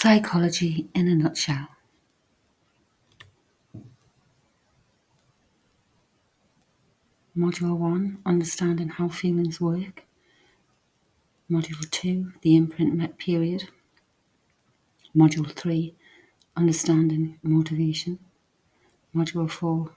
Psychology in a nutshell. Module 1, understanding how feelings work. Module 2, the imprint period. Module 3, understanding motivation. Module 4,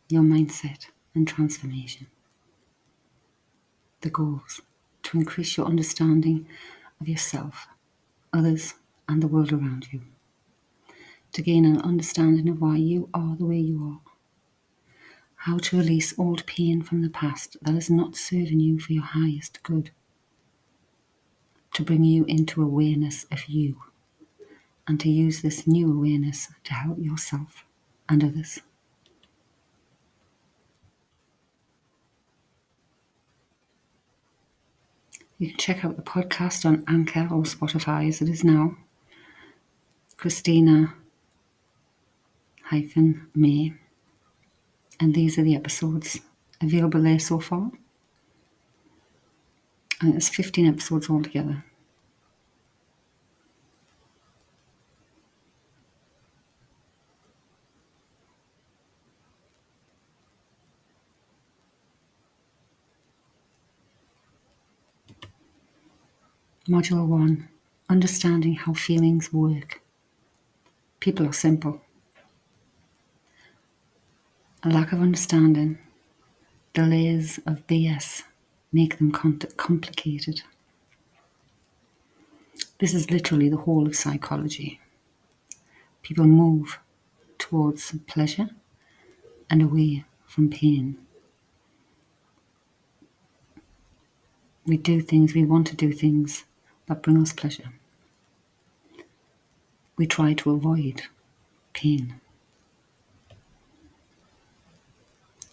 your mindset and transformation. The goals: to increase your understanding of yourself, others, and the world around you. To gain an understanding of why you are the way you are. How to release old pain from the past that is not serving you for your highest good. To bring you into awareness of you, and to use this new awareness to help yourself and others. You can check out the podcast on Anchor or Spotify as it is now. Christina-May. And these are the episodes available there so far. And it's 15 episodes altogether. Module 1, understanding how feelings work. People are simple. A lack of understanding, the layers of BS make them complicated. This is literally the whole of psychology. People move towards pleasure and away from pain. We want to do things that bring us pleasure. We try to avoid pain.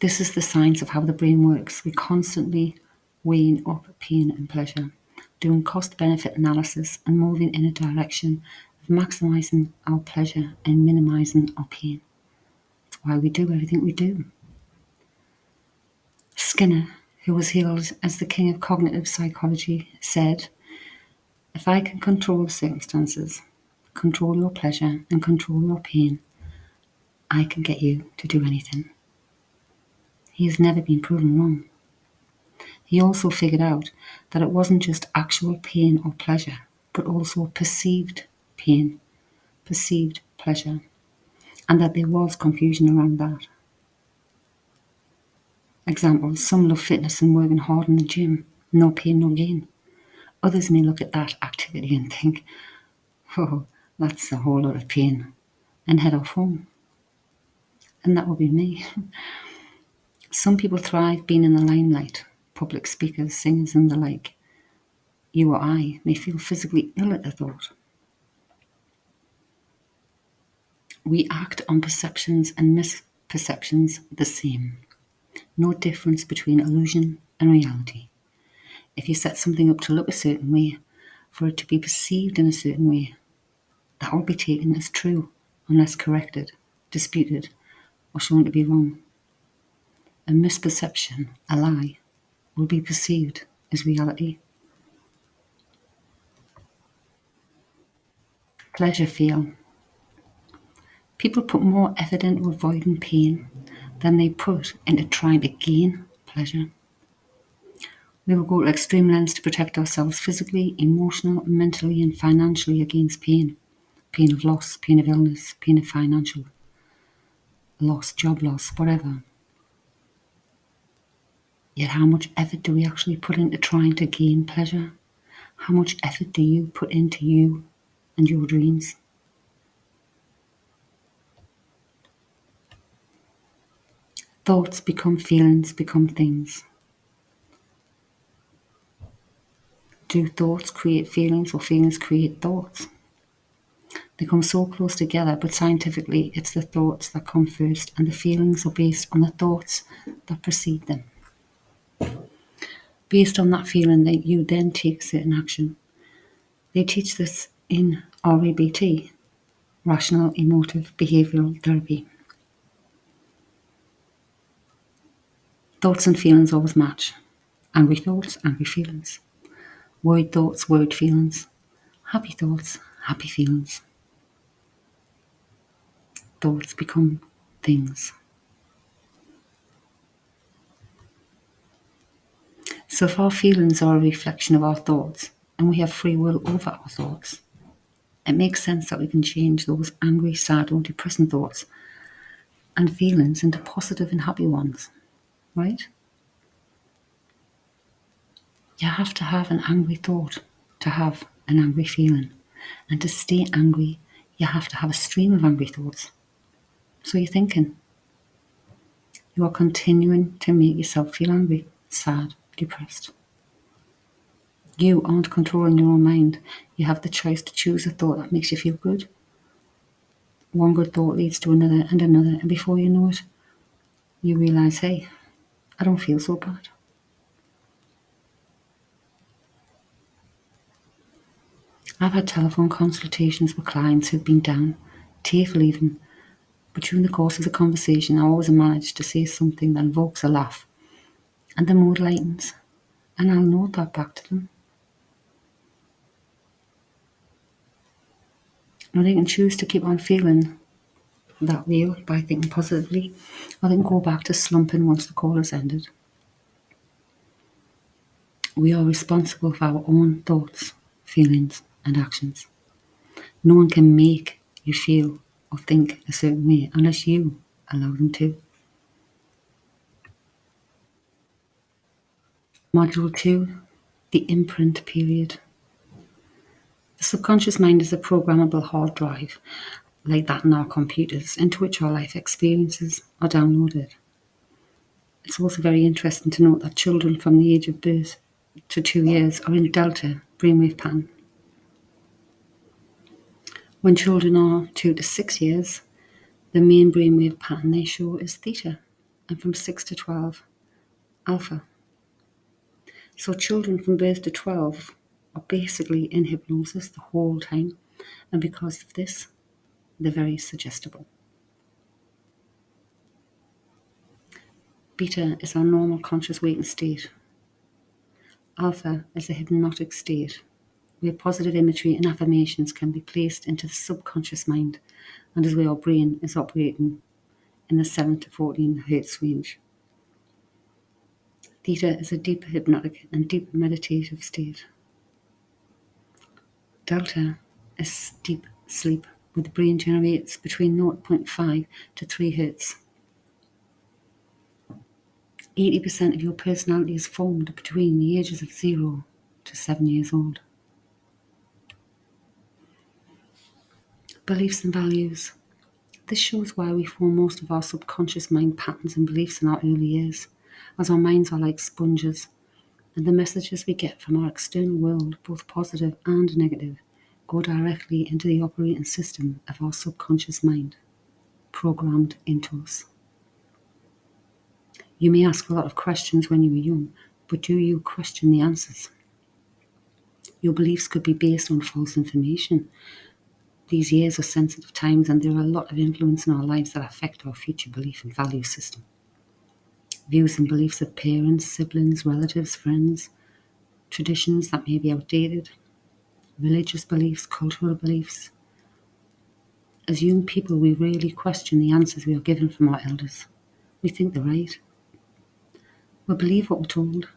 This is the science of how the brain works. We're constantly weighing up pain and pleasure, doing cost-benefit analysis and moving in a direction of maximising our pleasure and minimising our pain. That's why we do everything we do. Skinner, who was hailed as the king of cognitive psychology, said, "If I can control circumstances, control your pleasure and control your pain, I can get you to do anything." He has never been proven wrong. He also figured out that it wasn't just actual pain or pleasure, but also perceived pain, perceived pleasure, and that there was confusion around that. Example, some love fitness and working hard in the gym, no pain, no gain. Others may look at that activity and think, "Oh, that's a whole lot of pain," and head off home. And that would be me. Some people thrive being in the limelight, public speakers, singers, and the like. You or I may feel physically ill at the thought. We act on perceptions and misperceptions the same. No difference between illusion and reality. If you set something up to look a certain way, for it to be perceived in a certain way, that will be taken as true unless corrected, disputed, or shown to be wrong. A misperception, a lie, will be perceived as reality. Pleasure feel. People put more effort into avoiding pain than they put into trying to gain pleasure. We will go to extreme lengths to protect ourselves physically, emotionally, mentally, and financially against pain. Pain of loss, pain of illness, pain of financial loss, job loss, whatever. Yet how much effort do we actually put into trying to gain pleasure? How much effort do you put into you and your dreams? Thoughts become feelings, become things. Do thoughts create feelings or feelings create thoughts? They come so close together, but scientifically it's the thoughts that come first and the feelings are based on the thoughts that precede them. Based on that feeling, that you then take certain action. They teach this in REBT, Rational Emotive Behavioural Therapy. Thoughts and feelings always match. Angry thoughts, angry feelings. Worried thoughts, worried feelings. Happy thoughts, happy feelings. thoughts become things. So if our feelings are a reflection of our thoughts, and we have free will over our thoughts, it makes sense that we can change those angry, sad, or depressing thoughts and feelings into positive and happy ones, right? You have to have an angry thought to have an angry feeling. And to stay angry, you have to have a stream of angry thoughts. So you're thinking. You are continuing to make yourself feel angry, sad, depressed. You aren't controlling your own mind. You have the choice to choose a thought that makes you feel good. One good thought leads to another and another, and before you know it, you realise, hey, I don't feel so bad. I've had telephone consultations with clients who've been down, tearful even, but during the course of the conversation, I always manage to say something that evokes a laugh, and the mood lightens, and I'll note that back to them. Now they can choose to keep on feeling that way by thinking positively, or they can go back to slumping once the call has ended. We are responsible for our own thoughts, feelings, and actions. No one can make you feel or think a certain way unless you allow them to. Module 2, the imprint period. The subconscious mind is a programmable hard drive, like that in our computers, into which our life experiences are downloaded. It's also very interesting to note that children from the age of birth to 2 years are in delta brainwave pattern. When children are 2 to 6 years, the main brainwave pattern they show is theta, and from 6 to 12, alpha. So children from birth to 12 are basically in hypnosis the whole time, and because of this, they're very suggestible. Beta is our normal conscious waking state. Alpha is a hypnotic state, where positive imagery and affirmations can be placed into the subconscious mind, and is where our brain is operating in the 7 to 14 Hz range. Theta is a deep hypnotic and deep meditative state. Delta is deep sleep, where the brain generates between 0.5 to 3 Hz. 80% of your personality is formed between the ages of 0 to 7 years old. Beliefs and values. This shows why we form most of our subconscious mind patterns and beliefs in our early years, as our minds are like sponges, and the messages we get from our external world, both positive and negative, go directly into the operating system of our subconscious mind, programmed into us. You may ask a lot of questions when you were young, but do you question the answers? Your beliefs could be based on false information. These years are sensitive times, and there are a lot of influence in our lives that affect our future belief and value system. Views and beliefs of parents, siblings, relatives, friends, traditions that may be outdated, religious beliefs, cultural beliefs. As young people, we rarely question the answers we are given from our elders. We think they're right. We believe what we're told.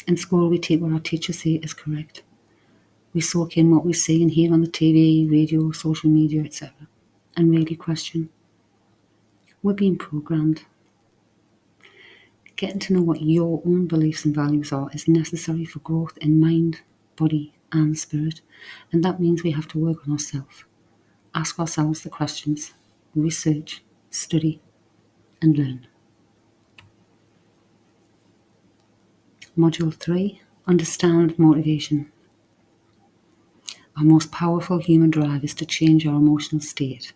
In school, we take what our teachers say is correct. We soak in what we see and hear on the TV, radio, social media, etc., and rarely question. We're being programmed. Getting to know what your own beliefs and values are is necessary for growth in mind, body, and spirit, and that means we have to work on ourselves. Ask ourselves the questions, research, study, and learn. Module 3, understand motivation. Our most powerful human drive is to change our emotional state.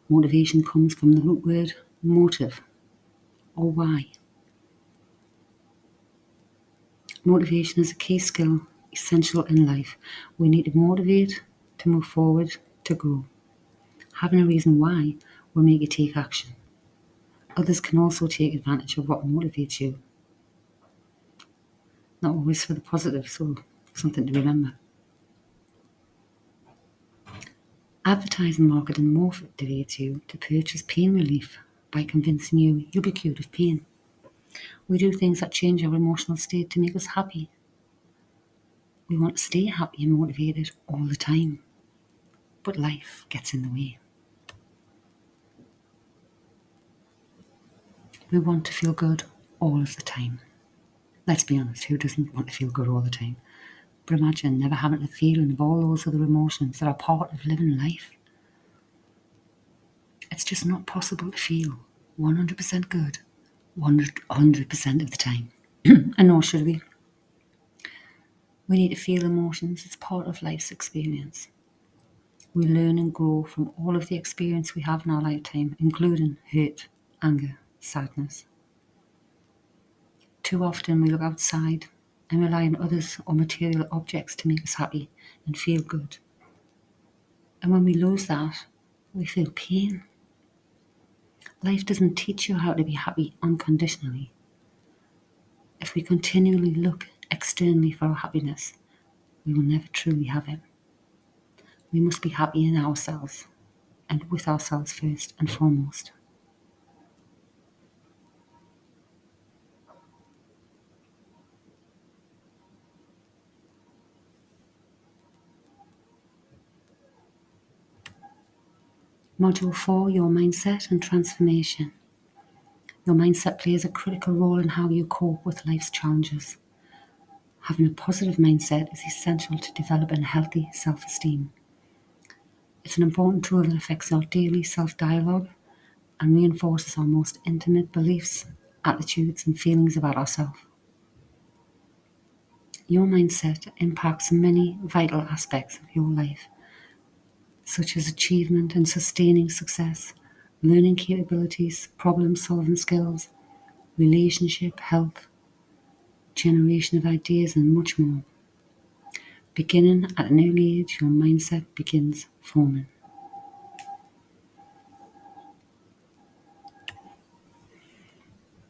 Motivation comes from the root word motive, or why. Motivation is a key skill, essential in life. We need to motivate, to move forward, to grow. Having a reason why will make you take action. Others can also take advantage of what motivates you. Not always for the positive, so something to remember. Advertising marketing motivates you to purchase pain relief by convincing you you'll be cured of pain. We do things that change our emotional state to make us happy. We want to stay happy and motivated all the time, but life gets in the way. We want to feel good all of the time. Let's be honest, who doesn't want to feel good all the time? But imagine never having to feel of all those other emotions that are part of living life. It's just not possible to feel 100% good 100% of the time. And nor should we. We need to feel emotions. It's part of life's experience. We learn and grow from all of the experience we have in our lifetime, including hurt, anger, sadness. Too often we look outside and rely on others or material objects to make us happy and feel good. And when we lose that, we feel pain. Life doesn't teach you how to be happy unconditionally. If we continually look externally for our happiness, we will never truly have it. We must be happy in ourselves and with ourselves first and foremost. Module 4, your mindset and transformation. Your mindset plays a critical role in how you cope with life's challenges. Having a positive mindset is essential to developing healthy self-esteem. It's an important tool that affects our daily self-dialogue and reinforces our most intimate beliefs, attitudes, and feelings about ourselves. Your mindset impacts many vital aspects of your life, such as achievement and sustaining success, learning capabilities, problem-solving skills, relationship, health, generation of ideas, and much more. Beginning at an early age, your mindset begins forming.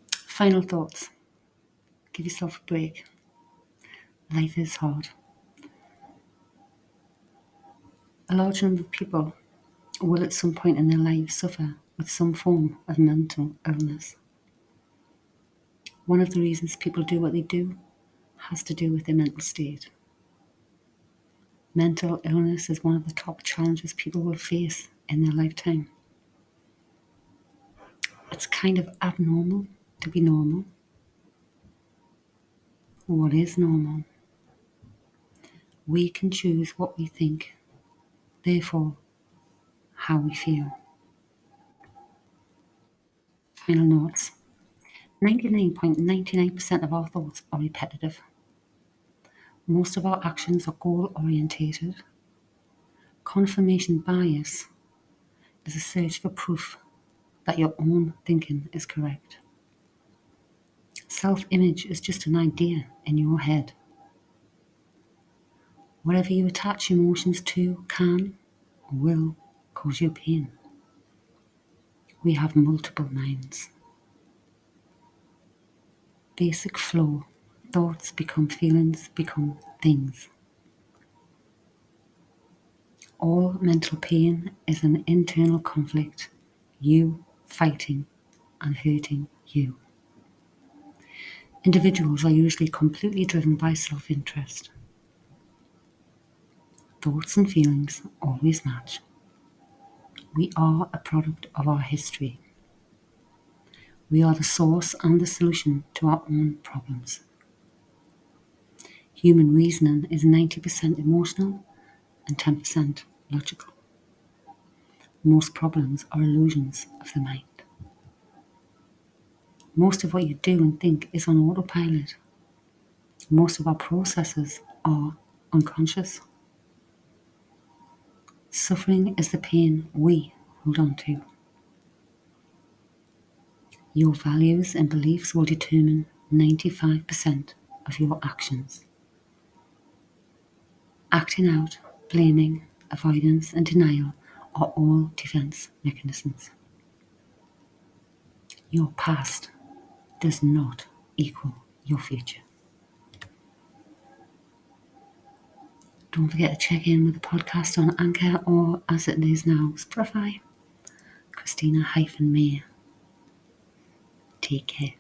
Final thoughts. Give yourself a break. Life is hard. A large number of people will at some point in their lives suffer with some form of mental illness. One of the reasons people do what they do has to do with their mental state. Mental illness is one of the top challenges people will face in their lifetime. It's kind of abnormal to be normal. What is normal? We can choose what we think, therefore how we feel. Final notes. 99.99% of our thoughts are repetitive. Most of our actions are goal-orientated. Confirmation bias is a search for proof that your own thinking is correct. Self-image is just an idea in your head. Whatever you attach emotions to can or will cause you pain. We have multiple minds. Basic flow. Thoughts become feelings, become things. All mental pain is an internal conflict, you fighting and hurting you. Individuals are usually completely driven by self-interest. Thoughts and feelings always match. We are a product of our history. We are the source and the solution to our own problems. Human reasoning is 90% emotional and 10% logical. Most problems are illusions of the mind. Most of what you do and think is on autopilot. Most of our processes are unconscious. Suffering is the pain we hold on to. Your values and beliefs will determine 95% of your actions. Acting out, blaming, avoidance, and denial are all defense mechanisms. Your past does not equal your future. Don't forget to check in with the podcast on Anchor, or as it is now, Spotify. Christina-May. Take care.